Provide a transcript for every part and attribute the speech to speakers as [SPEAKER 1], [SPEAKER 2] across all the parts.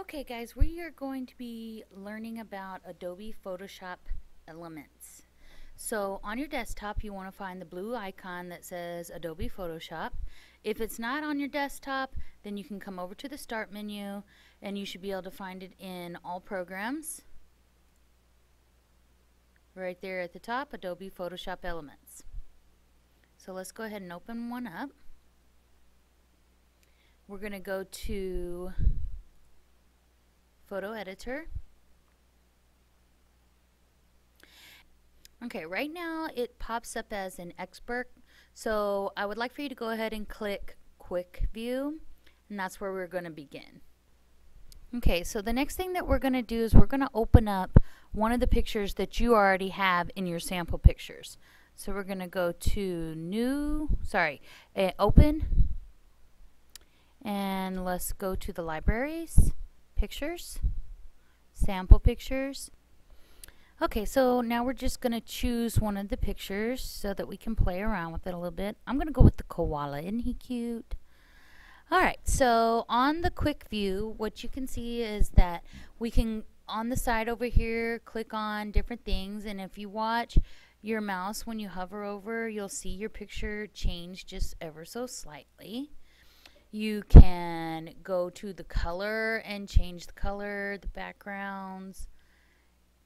[SPEAKER 1] Okay guys, we are going to be learning about Adobe Photoshop Elements. So on your desktop you want to find the blue icon that says Adobe Photoshop. If it's not on your desktop, then you can come over to the Start menu and you should be able to find it in All Programs. Right there at the top, Adobe Photoshop Elements. So let's go ahead and open one up. We're going to go to Photo Editor. Okay, right now it pops up as an expert, so I would like for you to go ahead and click Quick View, and that's where we're going to begin. Okay, so the next thing that we're going to do is we're going to open up one of the pictures that you already have in your sample pictures. So we're going to go to Open, and let's go to the Libraries, Pictures, Sample Pictures. Okay, so now we're just going to choose one of the pictures so that we can play around with it a little bit. I'm going to go with the koala. Isn't he cute? Alright, so on the quick view, what you can see is that we can, on the side over here, click on different things, and if you watch your mouse when you hover over, you'll see your picture change just ever so slightly. You can go to the color and change the color, the backgrounds.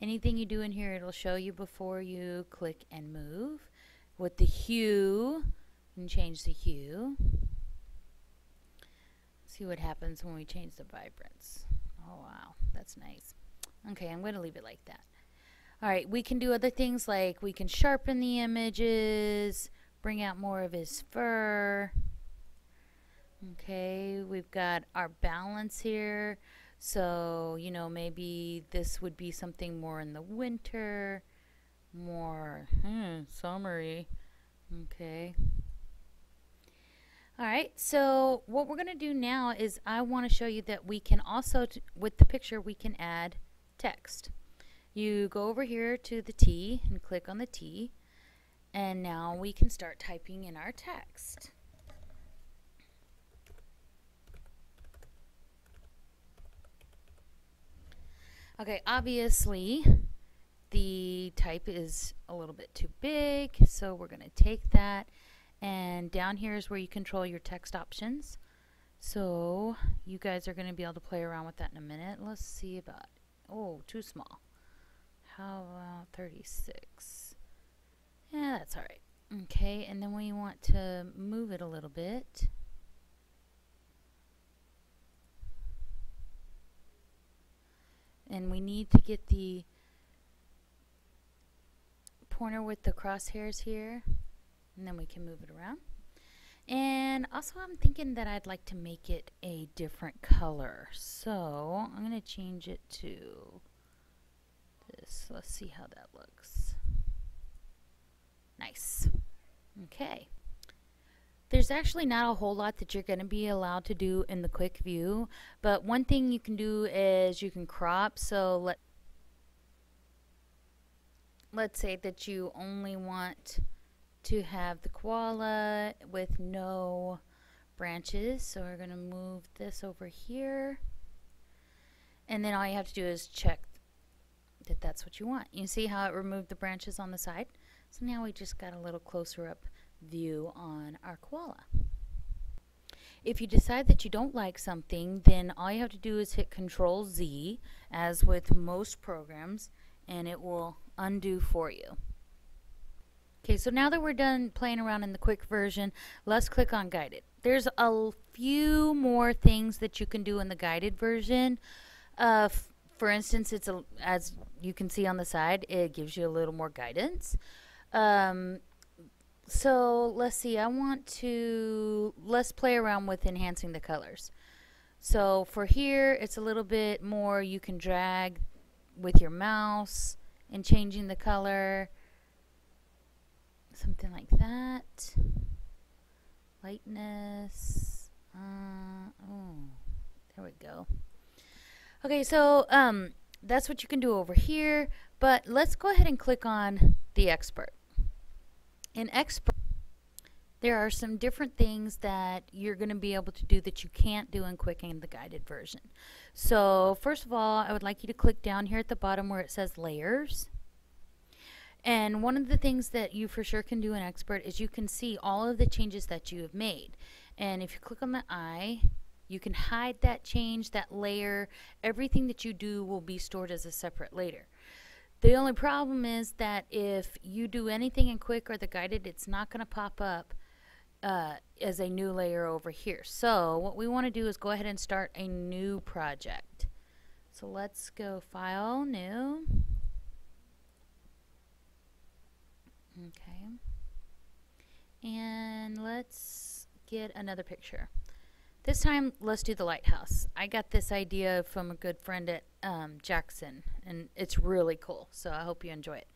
[SPEAKER 1] Anything you do in here, it'll show you before you click and move. With the hue, and change the hue. See what happens when we change the vibrance. Oh wow, that's nice. Okay, I'm going to leave it like that. Alright, we can do other things like we can sharpen the images, bring out more of his fur. Okay, we've got our balance here. So, you know, maybe this would be something more in the winter, more summery. Okay. Alright, so what we're going to do now is I want to show you that we can also, with the picture, we can add text. You go over here to the T and click on the T, and now we can start typing in our text. Okay, obviously the type is a little bit too big, so we're going to take that, and down here is where you control your text options. So you guys are going to be able to play around with that in a minute. Let's see about, oh, too small. How about 36? Yeah, that's alright. Okay, and then we want to move it a little bit. And we need to get the pointer with the crosshairs here, and then we can move it around. And also I'm thinking that I'd like to make it a different color, so I'm going to change it to this. Let's see how that looks. Nice. Okay. There's actually not a whole lot that you're going to be allowed to do in the quick view, but one thing you can do is you can crop. So let's say that you only want to have the koala with no branches, so we're going to move this over here, and then all you have to do is check that that's what you want. You see how it removed the branches on the side? So now we just got a little closer up view on our koala. If you decide that you don't like something, then all you have to do is hit Control Z, as with most programs, and it will undo for you. Okay, so now that we're done playing around in the quick version, let's click on Guided. There's a few more things that you can do in the guided version. For instance, as you can see on the side, it gives you a little more guidance. So let's see, let's play around with enhancing the colors. So for here, it's a little bit more, you can drag with your mouse and changing the color. Something like that. Lightness. Oh, there we go. Okay, so that's what you can do over here, but let's go ahead and click on the expert. In expert, there are some different things that you're going to be able to do that you can't do in Quick in the guided version. So first of all, I would like you to click down here at the bottom where it says layers. And one of the things that you for sure can do in Expert is you can see all of the changes that you have made. And if you click on the eye, you can hide that change, that layer. Everything that you do will be stored as a separate layer. The only problem is that if you do anything in Quick or the guided, it's not going to pop up as a new layer over here. So what we want to do is go ahead and start a new project. So let's go File, New. Okay. And let's get another picture. This time, let's do the lighthouse. I got this idea from a good friend at Jackson, and it's really cool. So I hope you enjoy it.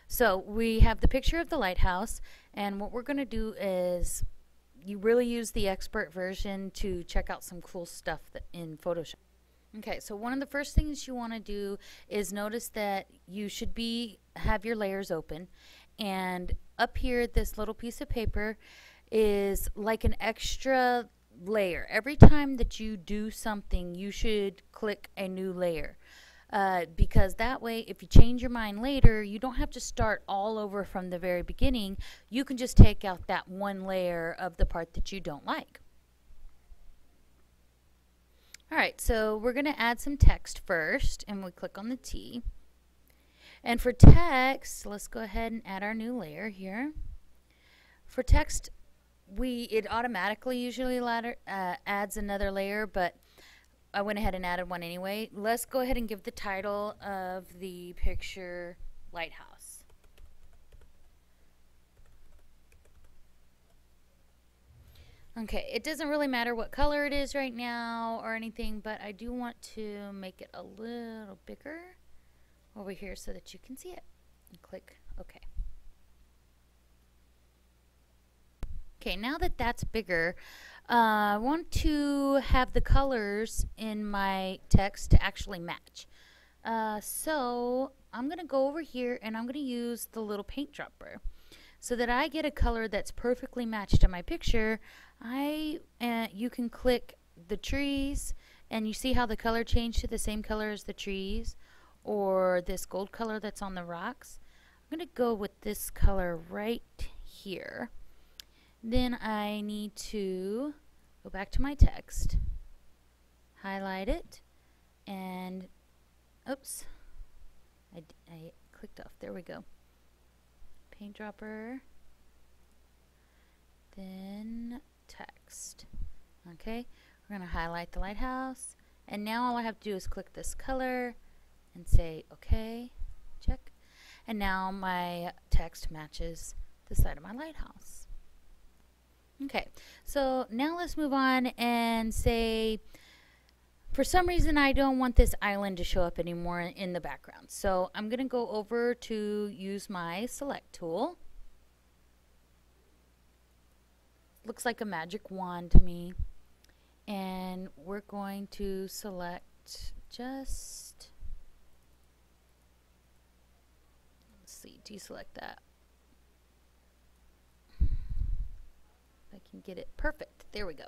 [SPEAKER 1] So we have the picture of the lighthouse, and what we're going to do is you really use the Expert version to check out some cool stuff in Photoshop. Okay, so one of the first things you want to do is notice that you should have your layers open, and up here this little piece of paper is like an extra layer. Every time that you do something, you should click a new layer. Because that way, if you change your mind later, you don't have to start all over from the very beginning. You can just take out that one layer of the part that you don't like. Alright, so we're going to add some text first, and we click on the T. And for text, let's go ahead and add our new layer here. For text, it automatically usually adds another layer, but I went ahead and added one anyway. Let's go ahead and give the title of the picture Lighthouse. Okay, it doesn't really matter what color it is right now or anything, but I do want to make it a little bigger over here so that you can see it. And click OK. Okay, now that that's bigger, I want to have the colors in my text to actually match. So I'm going to go over here and I'm going to use the little paint dropper so that I get a color that's perfectly matched to my picture. You can click the trees and you see how the color changed to the same color as the trees, or this gold color that's on the rocks. I'm going to go with this color right here. Then I need to go back to my text, highlight it, and oops, I clicked off. There we go. Paint dropper, then text. Okay, we're going to highlight the lighthouse, and now all I have to do is click this color and say OK, check, and now my text matches the side of my lighthouse. Okay, so now let's move on and say, for some reason I don't want this island to show up anymore in the background. So I'm going to go over to use my select tool. Looks like a magic wand to me. And we're going to select just, let's see, deselect that. I can get it perfect. There we go.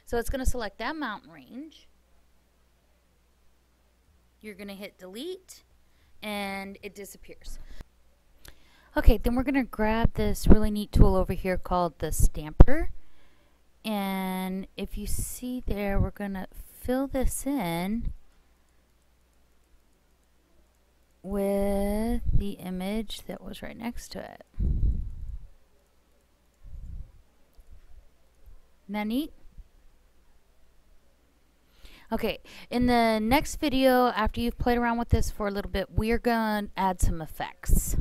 [SPEAKER 1] So it's going to select that mountain range. You're going to hit delete and it disappears. Okay, then we're going to grab this really neat tool over here called the stamper. And if you see there, we're going to fill this in with the image that was right next to it. Isn't that neat? Okay, in the next video, after you've played around with this for a little bit, we're going to add some effects.